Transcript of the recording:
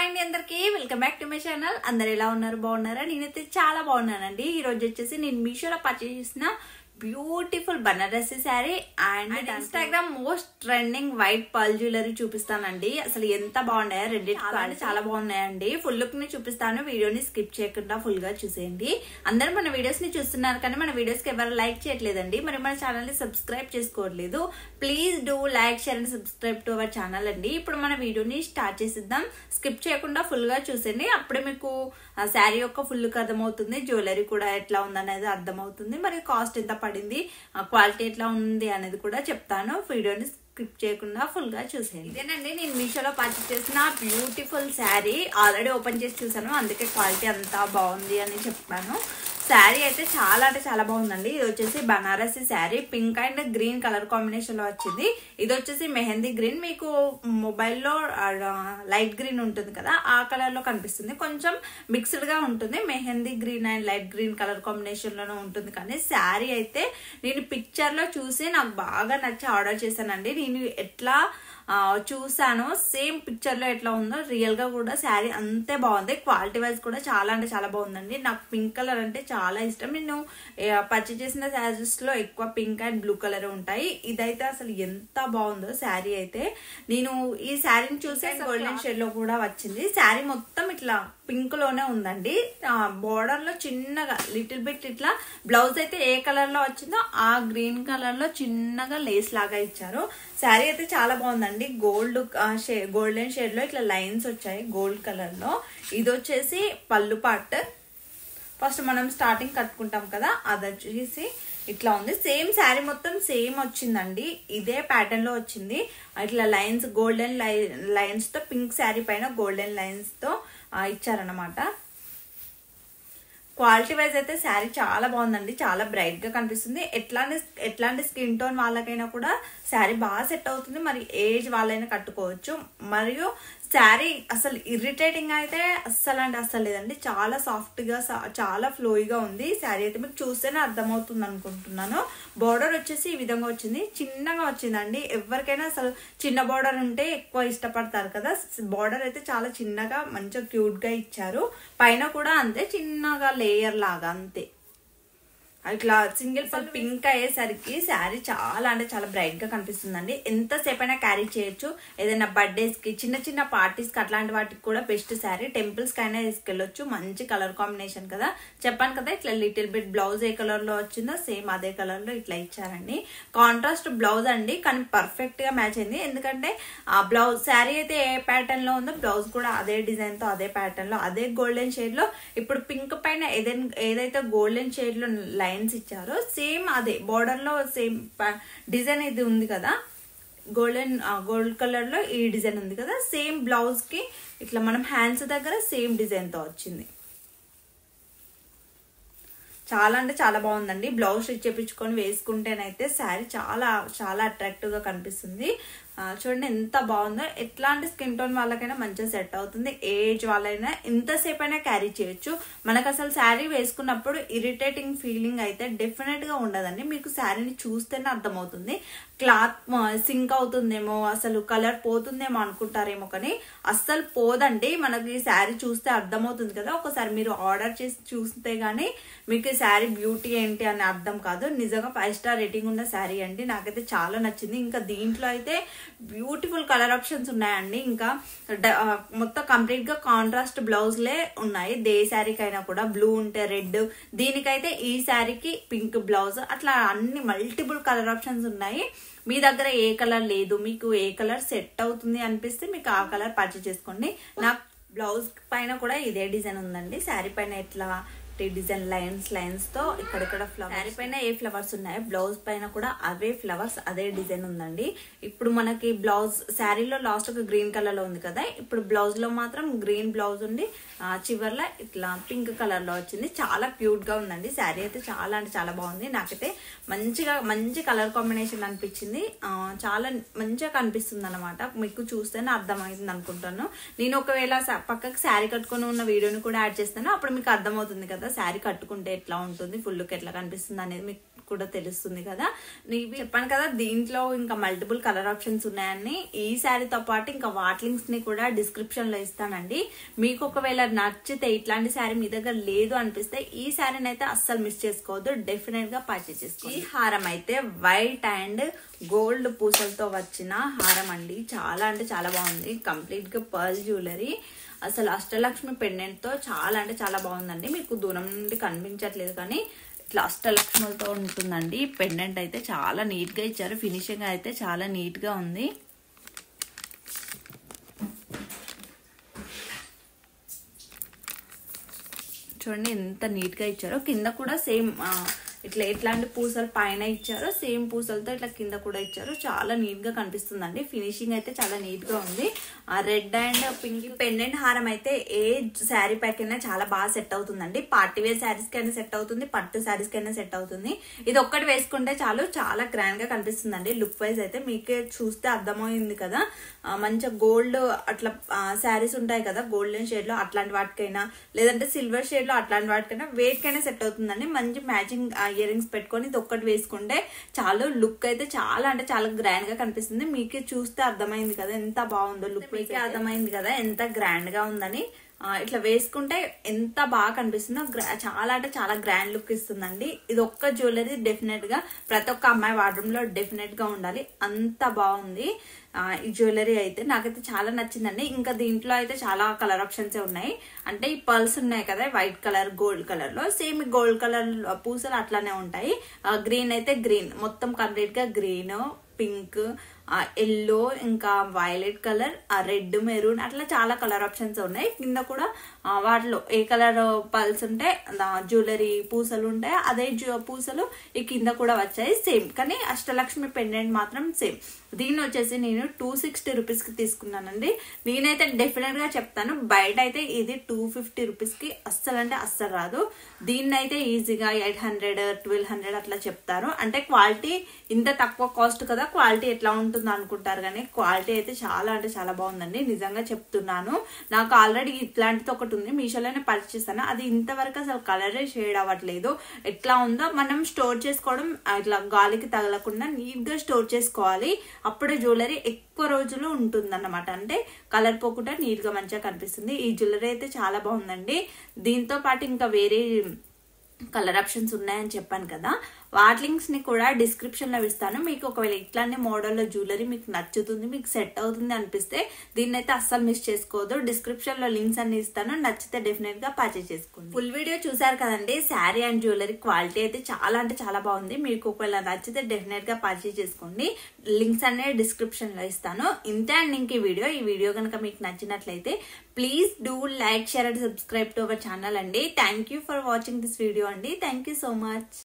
Hi అండి అందరికీ welcome back to my channel. అందరు ఎలా ఉన్నారు? బాగున్నారా? నేనైతే చాలా బాగున్నానండి. ఈ రోజు వచ్చేసి నేను మీషోలో పర్చేస్ చేసిన beautiful Banarasi sari and Instagram most trending white pearl jewellery చూపిస్తానండి. అసలు ఎంత బాగున్నాయో రెండింటి చాలా బాగున్నాయండి. ఫుల్ లుక్ ని చూపిస్తాను. వీడియోని స్కిప్ చేయకుండా ఫుల్ గా చూసేయండి. అందరూ మన వీడియోస్ ని చూస్తున్నారు కానీ మన వీడియోస్ కి ఎవరు లైక్ చేయట్లేదండి. మరి మన ఛానల్ ని సబ్స్క్రైబ్ చేసుకోవట్లేదు. Please do like share and subscribe to our channel అండి. ఇప్పుడు మన వీడియోని స్టార్ట్ చేసిద్దాం. స్కిప్ చేయకుండా ఫుల్ గా చూసేయండి. అప్పుడే మీకు శారీ యొక్క ఫుల్ లుక్ అర్థమవుతుంది, జ్యువెలరీ కూడా ఎట్లా ఉందనేది అర్థమవుతుంది, మరి కాస్ట్ ఎంత పడింది, క్వాలిటీ ఎట్లా ఉంది అనేది కూడా చెప్తాను. వీడియోని స్కిప్ చేయకుండా ఫుల్ గా చూసేయండి. ఇదేనండి నేను మీషోలో పర్చేస్ చేసిన బ్యూటిఫుల్ శారీ. ఆల్రెడీ ఓపెన్ చేసి చూసాను, అందుకే క్వాలిటీ అంతా బాగుంది అని చెప్తాను. శారీ అయితే చాలా అంటే చాలా బాగుందండి. ఇది వచ్చేసి Banarasi sari, pink and green colour combination లో వచ్చింది. ఇది వచ్చేసి మెహందీ గ్రీన్. మీకు మొబైల్లో లైట్ గ్రీన్ ఉంటుంది కదా, ఆ కలర్ లో కనిపిస్తుంది. కొంచెం మిక్స్డ్ గా ఉంటుంది. Mehndi green and light green colour combination లోనే ఉంటుంది. కానీ శారీ అయితే నేను పిక్చర్ లో చూసి నాకు బాగా నచ్చి ఆర్డర్ చేశానండి. నేను ఎట్లా చూసాను సేమ్ పిక్చర్ లో ఎట్లా ఉందో రియల్ గా కూడా శారీ అంతే బాగుంది. క్వాలిటీ వైజ్ కూడా చాలా అంటే చాలా బాగుందండి. నాకు పింక్ కలర్ అంటే చాలా ఇష్టం. నేను పర్చేస్ చేసిన శారీస్ లో ఎక్కువ పింక్ అండ్ బ్లూ కలర్ ఉంటాయి. ఇదైతే అసలు ఎంత బాగుందో శారీ అయితే. నేను ఈ శారీని చూసే గోల్డెన్ షేడ్ లో కూడా వచ్చింది. శారీ మొత్తం ఇట్లా పింక్ లోనే ఉందండి. బోర్డర్ లో చిన్నగా లిటిల్ బిట్ ఇట్లా బ్లౌజ్ అయితే ఏ కలర్ లో వచ్చిందో ఆ గ్రీన్ కలర్ లో చిన్నగా లేస్ లాగా ఇచ్చారు. శారీ అయితే చాలా బాగుందండి. గోల్డెన్ షేడ్ లో ఇట్లా లైన్స్ వచ్చాయి గోల్డ్ కలర్ లో. ఇది వచ్చేసి పళ్ళు పార్ట్. ఫస్ట్ మనం స్టార్టింగ్ కట్టుకుంటాం కదా, అది వచ్చేసి ఇట్లా ఉంది. సేమ్ శారీ మొత్తం సేమ్ వచ్చిందండి. ఇదే ప్యాటర్న్ లో వచ్చింది. ఇట్లా లైన్స్ గోల్డెన్ లైన్స్ తో పింక్ శారీ పైన గోల్డెన్ లైన్స్ తో ఇచ్చారనమాట. క్వాలిటీ వైజ్ అయితే శారీ చాలా బాగుందండి. చాలా బ్రైట్ గా కనిపిస్తుంది. ఎట్లాంటి స్కిన్ టోన్ వాళ్ళకైనా కూడా శారీ బాగా సెట్ అవుతుంది. మరి ఏజ్ వాళ్ళైనా కట్టుకోవచ్చు. మరియు శారీ అసలు ఇరిటేటింగ్ అయితే అస్సలు అంటే అస్సలు లేదండి. చాలా సాఫ్ట్ గా చాలా ఫ్లోయిగా ఉంది. శారీ అయితే మీకు చూస్తేనే అర్థమవుతుంది అనుకుంటున్నాను. బోర్డర్ వచ్చేసి ఈ విధంగా వచ్చింది. చిన్నగా వచ్చిందండి. ఎవరికైనా అసలు చిన్న బోర్డర్ ఉంటే ఎక్కువ ఇష్టపడతారు కదా. బోర్డర్ అయితే చాలా చిన్నగా మంచిగా క్యూట్ గా ఇచ్చారు. పైన కూడా అంతే చిన్నగా లేయర్ లాగా అంతే. ఇట్లా సింగిల్ పల్ పింక్ అయ్యేసరికి శారీ చాలా అంటే చాలా బ్రైట్ గా కనిపిస్తుందండి. ఎంతసేపు అయినా క్యారీ చేయొచ్చు. ఏదైనా బర్త్డేస్ కి చిన్న చిన్న పార్టీస్ కి అట్లాంటి వాటికి కూడా బెస్ట్ శారీ. టెంపుల్స్ కి అయినా తీసుకెళ్ళొచ్చు. మంచి కలర్ కాంబినేషన్ కదా. చెప్పాను కదా ఇట్లా లిటిల్ బిట్ బ్లౌజ్ ఏ కలర్ లో వచ్చిందో సేమ్ అదే కలర్ లో ఇట్లా ఇచ్చారండి. కాంట్రాస్ట్ బ్లౌజ్ అండి, కానీ పర్ఫెక్ట్ గా మ్యాచ్ అయింది. ఎందుకంటే ఆ బ్లౌజ్ శారీ అయితే ఏ ప్యాటర్న్ లో ఉందో బ్లౌజ్ కూడా అదే డిజైన్ తో అదే ప్యాటర్న్ లో అదే గోల్డెన్ షేడ్ లో. ఇప్పుడు పింక్ పైన ఏదైతే గోల్డెన్ షేడ్ లో లైన్స్ ఇచ్చారో సేమ్ అదే బోర్డర్ లో సేమ్ డిజైన్ ఇది ఉంది కదా, గోల్డ్ కలర్ లో ఈ డిజైన్ ఉంది కదా. సేమ్ బ్లౌజ్ కి ఇట్లా మనం హ్యాండ్స్ దగ్గర సేమ్ డిజైన్ తో వచ్చింది. చాలా అంటే చాలా బాగుందండి. బ్లౌజ్ స్టిచ్ చేపించుకొని వేసుకుంటేనైతే శారీ చాలా చాలా అట్రాక్టివ్ గా కనిపిస్తుంది. చూడండి ఎంత బాగుందో. ఎట్లాంటి స్కిన్ టోన్ వాళ్ళకైనా మంచిగా సెట్ అవుతుంది. ఏజ్ వాళ్ళైనా ఎంతసేపు అయినా క్యారీ చేయొచ్చు. మనకు అసలు శారీ వేసుకున్నప్పుడు ఇరిటేటింగ్ ఫీలింగ్ అయితే డెఫినెట్ గా ఉండదండి. మీకు శారీని చూస్తేనే అర్థమవుతుంది. క్లాత్ సింక్ అవుతుందేమో, అసలు కలర్ పోతుందేమో అనుకుంటారేమో, కానీ అస్సలు పోదండి. మనకి ఈ శారీ చూస్తే అర్థమవుతుంది కదా. ఒకసారి మీరు ఆర్డర్ చేసి చూస్తే గానీ మీకు ఈ శారీ బ్యూటీ ఏంటి అని అర్థం కాదు. నిజంగా 5 స్టార్ రేటింగ్ ఉన్న శారీ అండి. నాకైతే చాలా నచ్చింది. ఇంకా దీంట్లో అయితే బ్యూటిఫుల్ కలర్ ఆప్షన్స్ ఉన్నాయండి. ఇంకా మొత్తం కంప్లీట్ గా కాంట్రాస్ట్ బ్లౌజ్లే ఉన్నాయి. దే శారీకైనా కూడా బ్లూ ఉంటే రెడ్, దీనికైతే ఈ శారీకి పింక్ బ్లౌజ్, అట్లా అన్ని మల్టిపుల్ కలర్ ఆప్షన్స్ ఉన్నాయి. మీ దగ్గర ఏ కలర్ లేదు, మీకు ఏ కలర్ సెట్ అవుతుంది అనిపిస్తే మీకు ఆ కలర్ పర్చేస్ చేసుకోండి. నాకు బ్లౌజ్ పైన కూడా ఇదే డిజైన్ ఉందండి. శారీ పైన ఎట్లా డిజైన్ లైన్స్ తో ఇక్కడిక్కడ ఫ్లవర్స్, శారీ పైన ఏ ఫ్లవర్స్ ఉన్నాయో బ్లౌజ్ పైన కూడా అవే ఫ్లవర్స్ అదే డిజైన్ ఉందండి. ఇప్పుడు మనకి బ్లౌజ్ శారీలో లాస్ట్ ఒక గ్రీన్ కలర్ లో ఉంది కదా, ఇప్పుడు బ్లౌజ్ లో మాత్రం గ్రీన్ బ్లౌజ్ ఉండి చివర్లో ఇట్లా పింక్ కలర్ లో వచ్చింది. చాలా క్యూట్ గా ఉందండి. శారీ అయితే చాలా అంటే చాలా బాగుంది. నాకైతే మంచి కలర్ కాంబినేషన్ అనిపించింది. చాలా మంచిగా కనిపిస్తుంది అనమాట. మీకు చూస్తేనే అర్థమవుతుంది అనుకుంటాను. నేను ఒకవేళ పక్కకి శారీ కట్టుకొని ఉన్న వీడియోని కూడా యాడ్ చేస్తాను. అప్పుడు మీకు అర్థమవుతుంది కదా శారీ కట్టుకుంటే ఎట్లా ఉంటుంది, ఫుల్ లుక్ ఎట్లా కనిపిస్తుంది అనేది మీకు కూడా తెలుస్తుంది కదా. చెప్పాను కదా దీంట్లో ఇంకా మల్టిపుల్ కలర్ ఆప్షన్స్ ఉన్నాయని. ఈ శారీతో పాటు ఇంకా వాటి లింక్స్ ని కూడా డిస్క్రిప్షన్ లో ఇస్తానండి. మీకు ఒకవేళ నచ్చితే ఇట్లాంటి శారీ మీ దగ్గర లేదు అనిపిస్తే ఈ శారీని అయితే అస్సలు మిస్ చేసుకోవద్దు, డెఫినెట్ గా పర్చేస్ చేసుకోండి. ఈ హారం అయితే వైట్ అండ్ గోల్డ్ పూసలతో వచ్చిన హారం అండి. చాలా అంటే చాలా బాగుంది. కంప్లీట్ గా పర్ల్ జ్యువెలరీ, అసలు అష్టలక్ష్మి పెండెంట్ తో చాలా అంటే చాలా బాగుందండి. మీకు దూరం నుండి కనిపించట్లేదు కానీ ఇట్లా అష్టలక్ష్ములతో ఉంటుందండి. పెండెంట్ అయితే చాలా నీట్ గా ఇచ్చారు. ఫినిషింగ్ అయితే చాలా నీట్ గా ఉంది. చూడండి ఎంత నీట్ గా ఇచ్చారో. కింద కూడా సేమ్ ఇట్లా ఎట్లాంటి పూసలు పైన ఇచ్చారో సేమ్ పూసలతో ఇట్లా కింద కూడా ఇచ్చారు. చాలా నీట్ గా కనిపిస్తుందండి. ఫినిషింగ్ అయితే చాలా నీట్ గా ఉంది. రెడ్ అండ్ పింక్ పెండెంట్ హారం అయితే ఏ శారీ ప్యాక్ అయినా చాలా బాగా సెట్ అవుతుందండి. పార్టీ వేర్ శారీస్ కైనా సెట్ అవుతుంది, పట్టు శారీస్ కైనా సెట్ అవుతుంది. ఇది ఒక్కటి వేసుకుంటే చాలు, చాలా గ్రాండ్ గా కనిపిస్తుందండి. లుక్ వైజ్ అయితే మీకే చూస్తే అర్థమైంది కదా. మంచిగా గోల్డ్ అట్లా శారీస్ ఉంటాయి కదా గోల్డెన్ షేడ్ లో, అట్లాంటి వాటికైనా లేదంటే సిల్వర్ షేడ్ లో అట్లాంటి వాటికైనా వేటికైనా సెట్ అవుతుందండి. మంచి మ్యాచింగ్ ఇయర్ రింగ్స్ పెట్టుకొని ఇది ఒక్కటి వేసుకుంటే చాలు. లుక్ అయితే చాలా అంటే చాలా గ్రాండ్ గా కనిపిస్తుంది. మీకే చూస్తే అర్థమైంది కదా ఎంత బాగుందో. లుక్ అయితే అర్థమైంది కదా ఎంత గ్రాండ్ గా ఉందని. ఇట్లా వేసుకుంటే ఎంత బాగా కనిపిస్తుందో. చాలా అంటే చాలా గ్రాండ్ లుక్ ఇస్తుందండి. ఇది ఒక్క జ్యువెలరీ డెఫినెట్ గా ప్రతి ఒక్క అమ్మాయి వార్డ్రూమ్ లో డెఫినెట్ గా ఉండాలి. అంత బాగుంది ఈ జ్యువెలరీ అయితే. నాకైతే చాలా నచ్చిందండి. ఇంకా దీంట్లో అయితే చాలా కలర్ ఆప్షన్స్ ఉన్నాయి. అంటే ఈ పర్ల్స్ ఉన్నాయి కదా వైట్ కలర్ గోల్డ్ కలర్ లో, సేమ్ గోల్డ్ కలర్ పూసలు అట్లానే ఉంటాయి. గ్రీన్ అయితే గ్రీన్ మొత్తం కంప్లీట్ గా గ్రీన్, పింక్, ఎల్లో, ఇంకా వైలెట్ కలర్, రెడ్, మెరూన్ అట్లా చాలా కలర్ ఆప్షన్స్ ఉన్నాయి. కింద కూడా వాటిలో ఏ కలర్ పల్స్ ఉంటే జ్యువెలరీ పూసలు ఉంటాయి అదే పూసలు ఈ కింద కూడా వచ్చాయి సేమ్. కానీ అష్టలక్ష్మి పెండెంట్ మాత్రం సేమ్. దీన్ని వచ్చేసి నేను 260 రూపీస్ కి తీసుకున్నానండి. నేనైతే డెఫినెట్ గా చెప్తాను బయట అయితే ఇది 250 రూపీస్ కి అస్సలు అంటే అస్సలు రాదు. దీన్ని అయితే ఈజీగా 800, 1200 అట్లా చెప్తారు. అంటే క్వాలిటీ ఇంత తక్కువ కాస్ట్ కదా, క్వాలిటీ ఎట్లా ఉంటుంది అనుకుంటారు కానీ క్వాలిటీ అయితే చాలా అంటే చాలా బాగుందండి. నిజంగా చెప్తున్నాను. నాకు ఆల్రెడీ ఇట్లాంటిది ఒకటి ఉంది, మీషోలోనే పర్చేస్ చేస్తాను. అది ఇంతవరకు అసలు కలరే షేడ్ అవ్వట్లేదు. ఎట్లా ఉందో మనం స్టోర్ చేసుకోవడం ఇట్లా గాలికి తగలకుండా నీట్ గా స్టోర్ చేసుకోవాలి. అప్పుడే జ్యువెలరీ ఎక్కువ రోజులు ఉంటుంది అన్నమాట. అంటే కలర్ పోకుండా నీట్ గా మంచిగా కనిపిస్తుంది. ఈ జ్యువెలరీ అయితే చాలా బాగుందండి. దీంతో పాటు ఇంకా వేరే కలర్ ఆప్షన్స్ ఉన్నాయని చెప్పాను కదా, వాటి లింక్స్ ని కూడా డిస్క్రిప్షన్ లో ఇస్తాను. మీకు ఒకవేళ ఇట్లాంటి మోడల్లో జ్యువెలరీ మీకు నచ్చుతుంది, మీకు సెట్ అవుతుంది అనిపిస్తే దీన్ని అయితే అస్సలు మిస్ చేసుకోవద్దు. డిస్క్రిప్షన్ లో లింక్స్ అన్ని ఇస్తాను. నచ్చితే డెఫినెట్ గా పర్చేస్ చేసుకోండి. ఫుల్ వీడియో చూసారు కదండి. శారీ అండ్ జ్యువెలరీ క్వాలిటీ అయితే చాలా అంటే చాలా బాగుంది. మీకు ఒకవేళ నచ్చితే డెఫినెట్ గా పర్చేస్ చేసుకోండి. లింక్స్ అనే డిస్క్రిప్షన్ లో ఇస్తాను. ఇంతే అండి ఇంక ఈ వీడియో కనుక మీకు నచ్చినట్లయితే please do like, share and subscribe to our channel అండి. Thank you for watching this video అండి. Thank you so much.